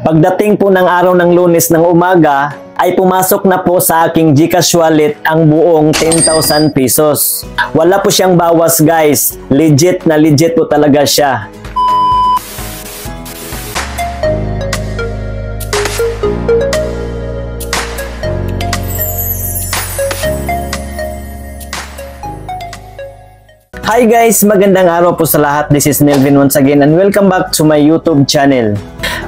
Pagdating po ng araw ng Lunes ng umaga, ay pumasok na po sa aking GCash wallet ang buong 10,000 pesos. Wala po siyang bawas guys. Legit na legit po talaga siya. Hi guys! Magandang araw po sa lahat. This is Melvin once again and welcome back to my YouTube channel.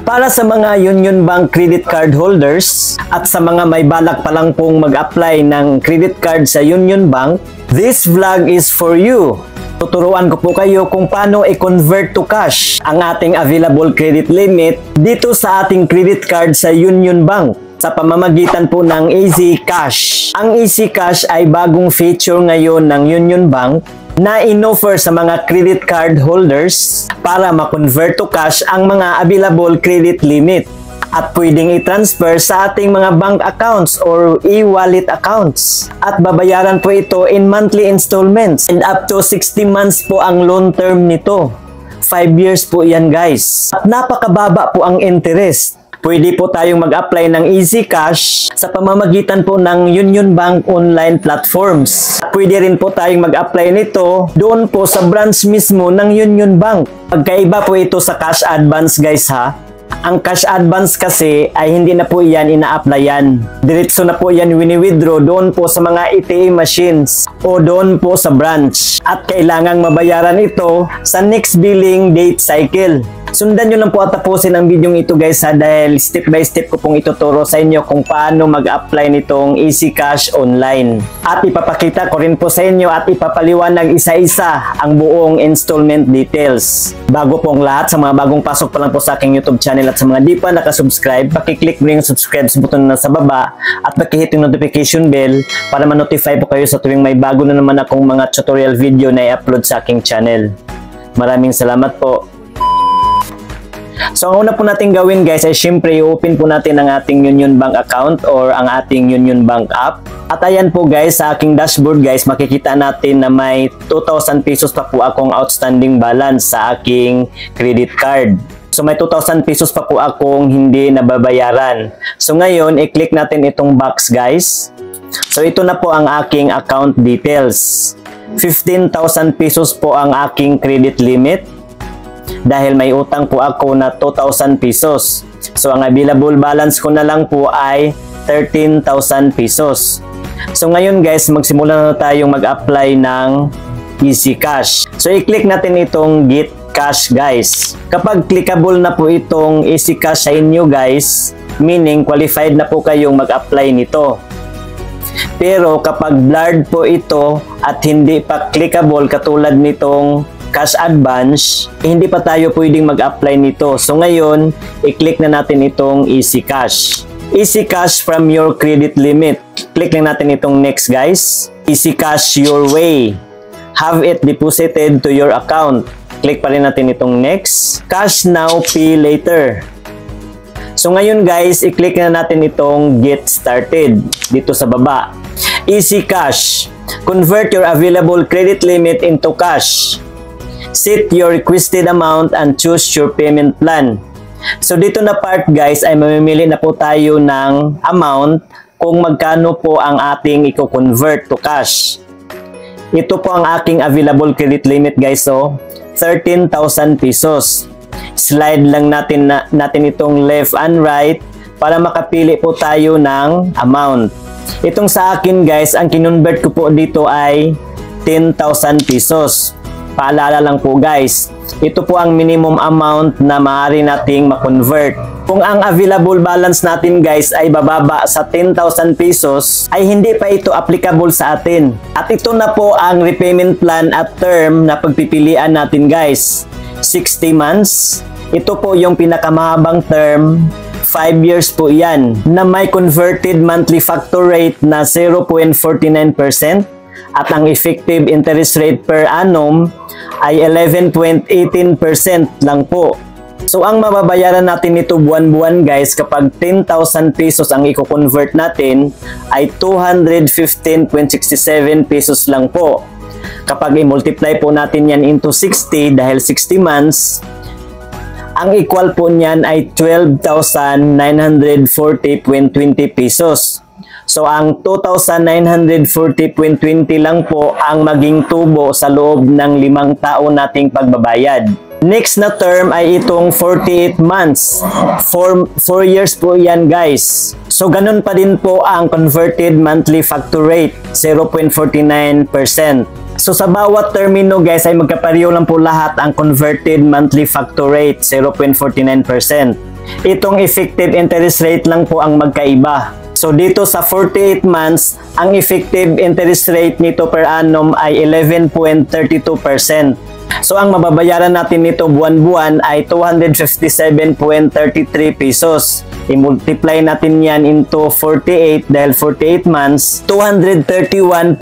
Para sa mga Union Bank credit card holders at sa mga may balak pa lang pong mag-apply ng credit card sa Union Bank, this vlog is for you. Tuturuan ko po kayo kung paano i-convert to cash ang ating available credit limit dito sa ating credit card sa Union Bank sa pamamagitan po ng Easy Cash. Ang Easy Cash ay bagong feature ngayon ng Union Bank na in-offer sa mga credit card holders para ma-convert to cash ang mga available credit limit at pwedeng i-transfer sa ating mga bank accounts or e-wallet accounts at babayaran po ito in monthly installments and up to 60 months po ang loan term nito. 5 years po yan guys at napakababa po ang interest. Pwede po tayong mag-apply ng Easy Cash sa pamamagitan po ng Union Bank online platforms. Pwede rin po tayong mag-apply nito doon po sa branch mismo ng Union Bank. Pagkaiba po ito sa cash advance guys ha. Ang cash advance kasi ay hindi na po yan ina-applyan. Diretso na po yan wini-withdraw doon po sa mga ATM machines o doon po sa branch. At kailangang mabayaran ito sa next billing date cycle. Sundan nyo lang po at tapusin ang video ito guys ha, dahil step by step ko pong ituturo sa inyo kung paano mag-apply nitong Easy Cash online. At ipapakita ko rin po sa inyo at ipapaliwanag isa-isa ang buong installment details. Bago pong lahat, sa mga bagong pasok pa lang po sa aking YouTube channel at sa mga di pa nakasubscribe, pakiclick mo yung subscribe button na sa baba at pakihit yung notification bell para ma-notify po kayo sa tuwing may bago na naman akong mga tutorial video na i-upload sa aking channel. Maraming salamat po. So ang una po natin gawin guys ay syempre i-open po natin ang ating Union Bank account or ang ating Union Bank app. At ayan po guys, sa aking dashboard guys, makikita natin na may 2,000 pesos pa po akong outstanding balance sa aking credit card. So may 2,000 pesos pa po akong hindi nababayaran. So ngayon, i-click natin itong box guys. So ito na po ang aking account details. 15,000 pesos po ang aking credit limit. Dahil may utang po ako na 2,000 pesos. So ang available balance ko na lang po ay 13,000 pesos. So ngayon guys, magsimula na tayong mag-apply ng Easy Cash. So i-click natin itong Get Cash guys. Kapag clickable na po itong Easy Cash sa inyo guys, meaning qualified na po kayong mag-apply nito. Pero kapag blurred po ito at hindi pa clickable katulad nitong cash advance, hindi pa tayo pwedeng mag-apply nito. So ngayon, i-click na natin itong Easy Cash. Easy Cash from your credit limit. Click lang natin itong next guys. Easy Cash your way. Have it deposited to your account. Click pa rin natin itong next. Cash now, pay later. So ngayon guys, i-click na natin itong Get Started dito sa baba. Easy Cash. Convert your available credit limit into cash. Set your requested amount and choose your payment plan. So dito na part guys ay mamimili na po tayo ng amount kung magkano po ang ating i-convert to cash. Ito po ang aking available credit limit guys, so 13,000 pesos. Slide lang natin itong left and right para makapili po tayo ng amount. Itong sa akin guys, ang kinonvert ko po dito ay 10,000 pesos. Paalala lang po guys, ito po ang minimum amount na maaari nating ma-convert. Kung ang available balance natin guys ay bababa sa 10,000 pesos, ay hindi pa ito applicable sa atin. At ito na po ang repayment plan at term na pagpipilian natin guys. 60 months, ito po yung pinakamahabang term, 5 years po yan, na may converted monthly factor rate na 0.49%. At ang effective interest rate per annum ay 11.18% lang po. So ang mababayaran natin nito buwan-buwan guys kapag 10,000 pesos ang i-convert natin ay 215.67 pesos lang po. Kapag i-multiply po natin yan into 60 dahil 60 months, Ang equal po niyan ay 12,940.20 pesos. So ang 2,940.20 lang po ang maging tubo sa loob ng 5 taon nating pagbabayad. Next na term ay itong 48 months. 4 years po yan guys. So ganun pa din po ang converted monthly factor rate, 0.49%. So sa bawat termino guys ay magkapareho lang po lahat ang converted monthly factor rate, 0.49%. Itong effective interest rate lang po ang magkaiba. So dito sa 48 months, ang effective interest rate nito per annum ay 11.32%. So ang mababayaran natin nito buwan-buwan ay 257.33 pesos. I-multiply natin yan into 48 dahil 48 months, 231.84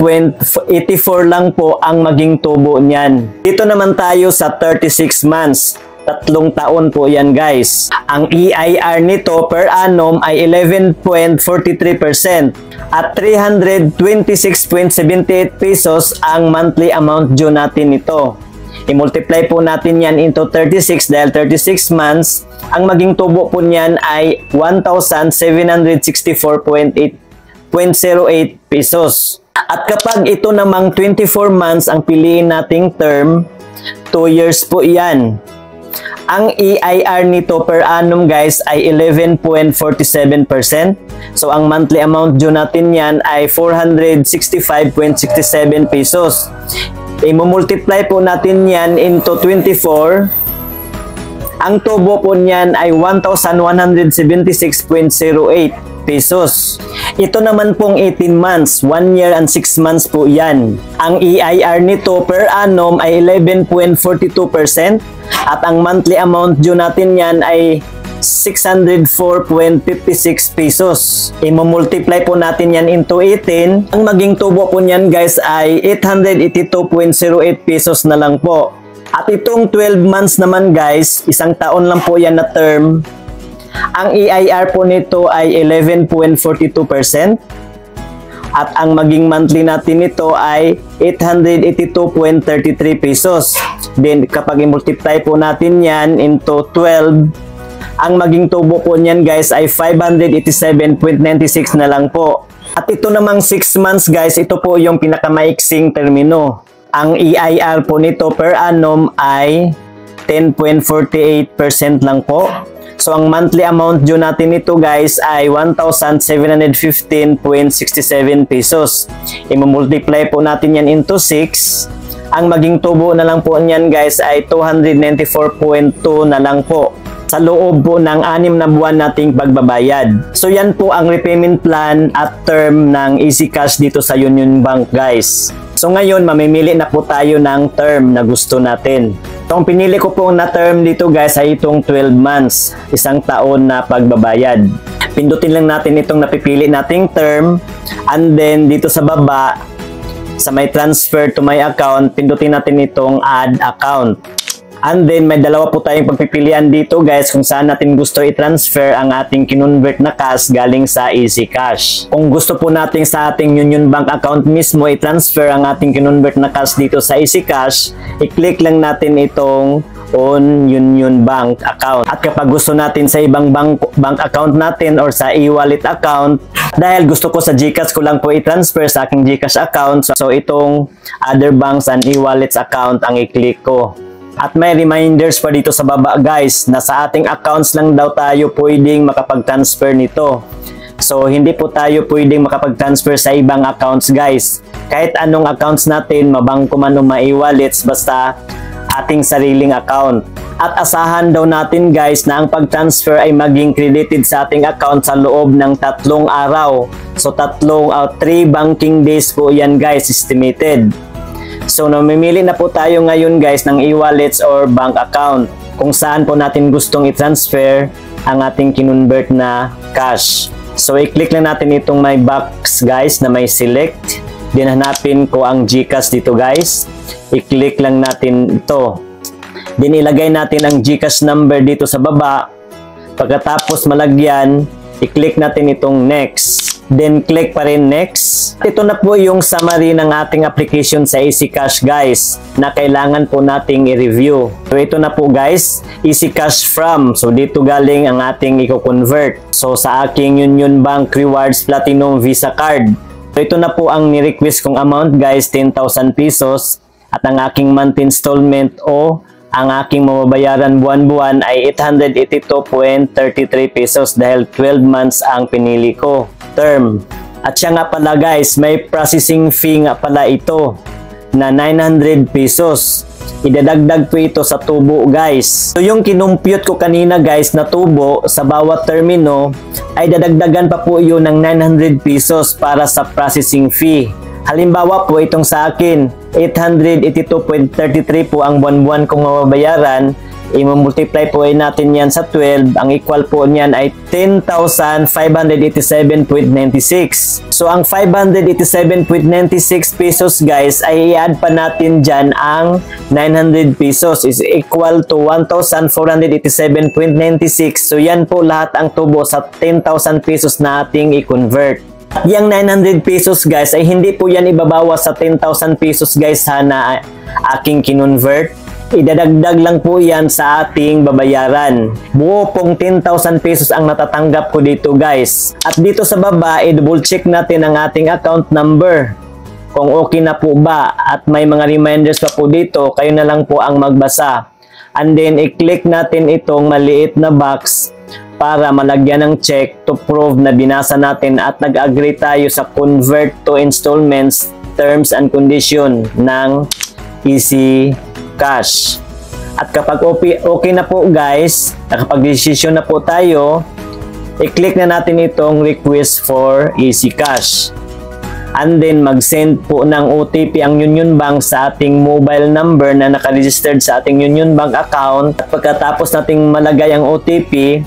lang po ang maging tubo niyan. Dito naman tayo sa 36 months. 3 taon po yan guys. Ang EIR nito per annum ay 11.43% at 326.78 pesos ang monthly amount due natin nito. I-multiply po natin yan into 36 dahil 36 months. Ang maging tubo po niyan ay 1,764.08 pesos. At kapag ito namang 24 months ang piliin nating term, 2 years po yan. Ang EIR nito per annum guys ay 11.47%. So ang monthly amount due natin yan ay 465.67 pesos. I-multiply po natin yan into 24. Ang tubo po niyan ay 1,176.08 pesos. Ito naman pong 18 months, 1 year and 6 months po yan. Ang EIR nito per annum ay 11.42% at ang monthly amount due natin yan ay 604.56 pesos. I-multiply po natin yan into 18. Ang maging tubo po niyan guys ay 882.08 pesos na lang po. At itong 12 months naman guys, 1 taon lang po yan na term. Ang EIR po nito ay 11.42% at ang maging monthly natin nito ay 882.33 pesos. Then kapag i-multiply po natin yan into 12, ang maging tubo po niyan guys ay 587.96 na lang po. At ito namang 6 months guys, ito po yung pinakamaiksing termino. Ang EIR po nito per annum ay 10.48% lang po. So ang monthly amount due natin nito guys ay 1,715.67 pesos. I-multiply po natin yan into 6. Ang maging tubo na lang po niyan guys ay 294.2 na lang po sa loob po ng 6 na buwan nating pagbabayad. So yan po ang repayment plan at term ng EasyCash dito sa Union Bank guys. So ngayon mamimili na po tayo ng term na gusto natin. Itong pinili ko po na term dito guys ay itong 12 months, 1 taon na pagbabayad. Pindutin lang natin itong napipili nating term and then dito sa baba sa may transfer to my account, pindutin natin itong add account. And then may dalawa po tayong pagpipilian dito guys kung saan natin gusto i-transfer ang ating kinonvert na cash galing sa EasyCash. Kung gusto po natin sa ating Union Bank account mismo i-transfer ang ating kinonvert na cash dito sa EasyCash, i-click lang natin itong on Union Bank account. At kapag gusto natin sa ibang bank account natin or sa e-wallet account, dahil gusto ko sa GCash ko lang po i-transfer sa aking GCash account, so itong other banks and e-wallets account ang i-click ko. At may reminders pa dito sa baba guys na sa ating accounts lang daw tayo pwedeng makapag-transfer nito. So hindi po tayo pwedeng makapag-transfer sa ibang accounts guys. Kahit anong accounts natin, mabangko man o ma-e-wallets, basta ating sariling account. At asahan daw natin guys na ang pag-transfer ay maging credited sa ating account sa loob ng 3 araw. So 3 banking days po yan guys estimated. So namimili na po tayo ngayon guys ng e-wallets or bank account kung saan po natin gustong i-transfer ang ating kinonvert na cash. So i-click lang natin itong may box guys na may select. Then hanapin ko ang GCash dito guys. I-click lang natin ito. Then ilagay natin ang GCash number dito sa baba. Pagkatapos malagyan, i-click natin itong next. then click pa rin next. Ito na po yung summary ng ating application sa EasyCash guys na kailangan po nating i-review. So ito na po guys, EasyCash from. So dito galing ang ating i-convert. So sa aking Union Bank Rewards Platinum Visa Card. So ito na po ang ni-request kong amount guys, 10,000 pesos. At ang aking monthly installment o ang aking mababayaran buwan-buwan ay 882.33 pesos dahil 12 months ang pinili ko term. At siya nga pala guys, may processing fee nga pala ito na 900 pesos. Idadagdag po ito sa tubo guys. So yung kinumpute ko kanina guys na tubo sa bawat termino ay dadagdagan pa po yun ng 900 pesos para sa processing fee. Halimbawa po itong sa akin, 882.33 po ang buwan-buwan kong mababayaran. I-multiply po natin yan sa 12. Ang equal po niyan ay 10,587.96. So ang 587.96 pesos guys ay i-add pa natin dyan ang 900 pesos is equal to 1,487.96. So yan po lahat ang tubo sa 10,000 pesos na ating i-convert. Yang 900 pesos guys ay hindi po yan ibabawas sa 10,000 pesos guys na aking kinonvert. Idadagdag lang po yan sa ating babayaran. Buo pong 10,000 pesos ang natatanggap ko dito guys. At dito sa baba, i-double check natin ang ating account number. Kung okay na po ba at may mga reminders pa po dito, kayo na lang po ang magbasa. And then i-click natin itong maliit na box para malagyan ng check to prove na binasa natin at nag-agree tayo sa convert to installments terms and condition ng EasyCash. At kapag okay na po guys, nakapag-decision na po tayo, i-click na natin itong request for EasyCash. And then mag-send po ng OTP ang Union Bank sa ating mobile number na nakaregistered sa ating Union Bank account. At pagkatapos nating malagay ang OTP,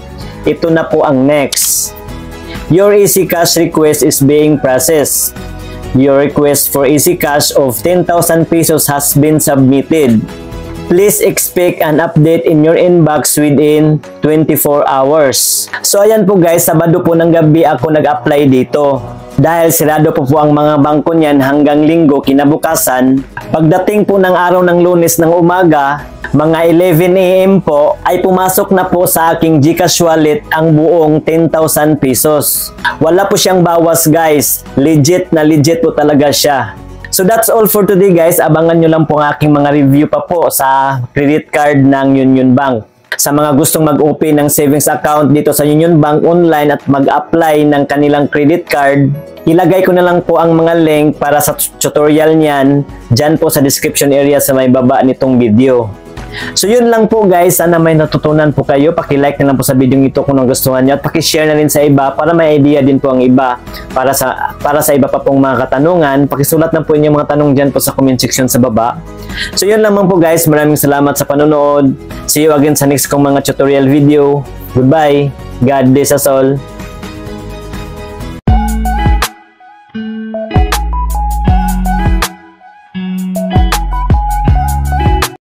ito na po ang next. Your EasyCash request is being processed. Your request for EasyCash of 10,000 pesos has been submitted. Please expect an update in your inbox within 24 hours. So ayan po guys, Sabado po ng gabi ako nag-apply dito. Dahil sirado po ang mga bangko niyan hanggang Linggo kinabukasan. Pagdating po ng araw ng Lunes ng umaga, mga 11 AM po, ay pumasok na po sa aking GCash wallet ang buong 10,000 pesos. Wala po siyang bawas guys. Legit na legit po talaga siya. So that's all for today guys. Abangan nyo lang po ang aking mga review pa po sa credit card ng Union Bank. Sa mga gustong mag-open ng savings account dito sa Union Bank online at mag-apply ng kanilang credit card, ilagay ko na lang po ang mga link para sa tutorial niyan dyan po sa description area sa may baba nitong video. So yun lang po guys, sana may natutunan po kayo. Paki-like na lang po sa video ito kung nagustuhan nyo at paki-share na rin sa iba para may idea din po ang iba para sa iba pa pong mga katanungan. Pakisulat na po inyong mga tanong dyan po sa comment section sa baba. So yun lang po guys, maraming salamat sa panonood. See you again sa next kong mga tutorial video. Goodbye, God bless us all.